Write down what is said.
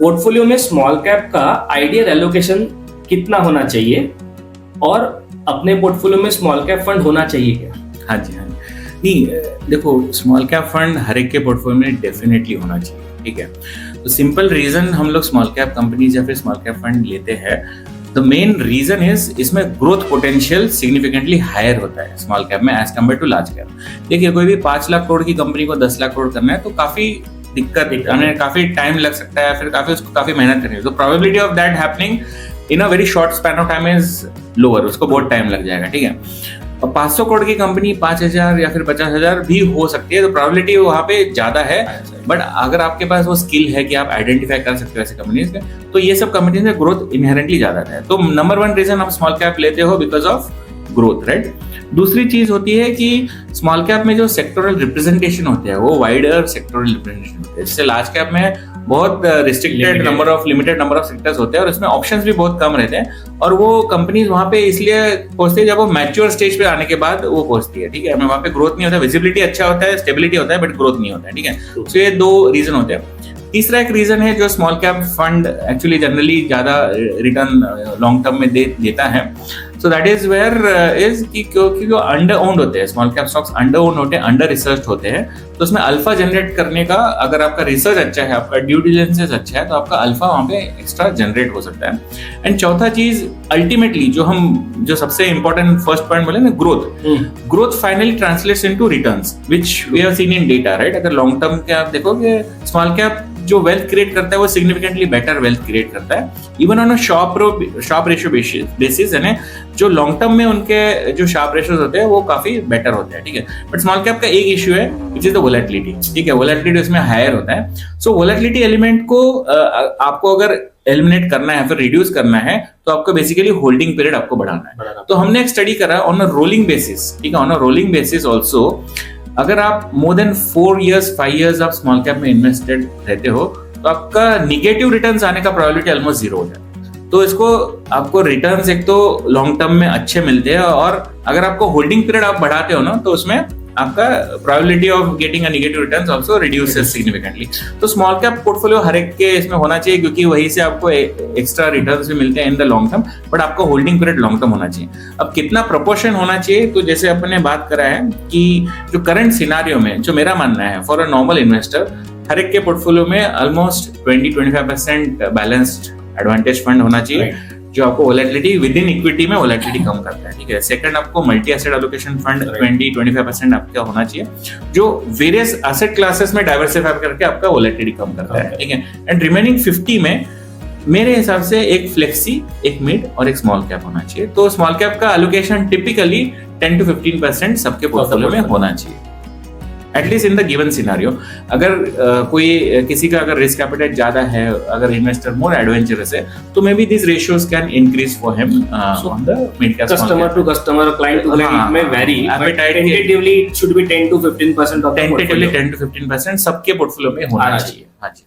Portfolio में small cap का ideal allocation कितना होना चाहिए और अपने पोर्टफोलियो में स्मॉल कैप फंड होना चाहिए क्या? हाँ जी, हाँ जी। नहीं, देखो, स्मॉल कैप फंड हर एक के पोर्टफोलियो में डेफिनेटली होना चाहिए, ठीक है। तो सिंपल रीजन हम लोग स्मॉल कैप कंपनीज या फिर स्मॉल कैप फंड लेते हैं, द मेन रीजन इज इसमें ग्रोथ पोटेंशियल सिग्निफिकेंटली हायर होता है स्मॉल कैप में as compare to large cap. देखिए, कोई भी 5 लाख करोड़ की कंपनी को 10 लाख करोड़ करना है तो काफी दिक्कत काफी टाइम लग सकता है, फिर उसको काफी मेहनत करनी है। तो probability of that happening in a very short span of time is lower, उसको बहुत टाइम लग जाएगा, ठीक है। और 500 करोड़ की कंपनी 5,000 या फिर 50,000 भी हो सकती है, तो प्रोबेबिलिटी वहां पे ज्यादा है। बट अगर आपके पास वो स्किल है कि आप आइडेंटिफाई कर सकते हो ऐसे कंपनीज के, तो ये सब कंपनीज में ग्रोथ इनहेरेंटली ज्यादा है। तो नंबर 1 रीजन आप स्मॉल कैप लेते हो बिकॉज ऑफ ग्रोथ, राइट। दूसरी चीज होती है कि स्मॉल कैप में जो सेक्टोरल रिप्रेजेंटेशन होते हैं वो वाइडर सेक्टोरल रिप्रेजेंटेशन होते हैं, जैसे लार्ज कैप में बहुत restricted limited number of sectors होते हैं और इसमें ऑप्शंस भी बहुत कम रहते हैं। और वो कंपनीज वहां पे इसलिए पहुंचती है जब वो मैच्योर स्टेज पे आने के बाद वो पहुंचती है, ठीक है। वहां पे ग्रोथ नहीं होता, विजिबिलिटी अच्छा होता है, स्टेबिलिटी होता है, बट ग्रोथ नहीं होता है, ठीक है। तो ये 2 रीजन होते हैं। तीसरा एक रीजन है जो small cap fund actually generally ज्यादा रिटर्न लॉन्ग टर्म में देता है, so that is where is कि क्योंकि वो अंडर ओन्ड होते हैं, small cap stocks under owned होते हैं, अंडर रिसर्च होते हैं। तो उसमें अल्फा जनरेट करने का, अगर आपका रिसर्च अच्छा है, आपका ड्यू डिलिजेंस अच्छा है, तो आपका अल्फा वहां पे एक्स्ट्रा जनरेट हो सकता है। एंड चौथा चीज अल्टीमेटली जो सबसे इंपॉर्टेंट फर्स्ट पॉइंट बोले ना, growth finally translates into returns which we have seen in data, right. अगर लॉन्ग टर्म के आप देखोगे, स्मॉल कैप जो वेल्थ क्रिएट करता है वो सिग्निफिकेंटली बेटर वेल्थ क्रिएट करता है, even on a sharpe ratio basis, यानी जो लॉन्ग टर्म में उनके जो शार्प रेशियोज होते हैं वो काफी बेटर होते हैं, ठीक है। बट स्मॉल कैप का एक इश्यू है विच इज द वोलेटिलिटी, ठीक है। वोलेटिलिटी उसमें हायर होता है। सो वोलेटिलिटी एलिमेंट को आपको अगर एलिमिनेट करना है, फिर रिड्यूस करना है, तो आपको बेसिकली होल्डिंग पीरियड आपको बढ़ाना है। तो हमने एक स्टडी करा ऑन अ रोलिंग बेसिस, ठीक है। On a rolling basis also, अगर आप मोर देन 4 years 5 years आप स्मॉल कैप में इन्वेस्टेड रहते हो, तो आपका निगेटिव रिटर्न्स आने का प्रोबेबिलिटी ऑलमोस्ट 0 हो जाए। तो इसको आपको रिटर्न्स एक तो लॉन्ग टर्म में अच्छे मिलते हैं, और अगर आपको होल्डिंग पीरियड आप बढ़ाते हो ना, तो उसमें आपका probability of getting a negative returns also reduces significantly. तो स्मॉल कैप पोर्टफोलियो हर एक के इसमें होना चाहिए, क्योंकि वहीं से आपको एक्स्ट्रा रिटर्न्स भी मिलते हैं in the long term, but आपका होल्डिंग पीरियड लॉन्ग टर्म होना चाहिए। अब कितना प्रोपोर्शन होना चाहिए, तो जैसे अपने बात करा है कि जो करंट सिनारियो में, जो मेरा मानना है फॉर अ नॉर्मल इन्वेस्टर, हर एक के पोर्टफोलियो में ऑलमोस्ट 20-25% बैलेंस्ड एडवांटेज फंड होना चाहिए, जो आपको वोलेटिलिटी विद इन इक्विटी में वोलेटिलिटी कम करता है, ठीक है। सेकंड, आपको मल्टी एसेट एलोकेशन फंड 20-25% आपका होना चाहिए, जो वेरियस एसेट क्लासेस में डाइवर्सिफाई करके आपका वोलेटिलिटी कम करता है, ठीक है। एंड रिमेनिंग 50 में मेरे हिसाब से एक फ्लेक्सी, एक मिड और एक स्मॉल कैप होना चाहिए। तो स्मॉल कैप का एलोकेशन टिपिकली 10-15% सबके पोर्टफोलियो में होना चाहिए, at least in the given scenario. अगर कोई किसी का अगर रिस्क एपेटाइट ज्यादा है, अगर इन्वेस्टर मोर एडवेंचरस है, तो maybe this ratios can increase for him on the mid cap. Customer to customer, client to client में very, appetite tentatively it should be 10-15% of the portfolio. 10-15% सबके portfolio में होना चाहिए। हाँ जी।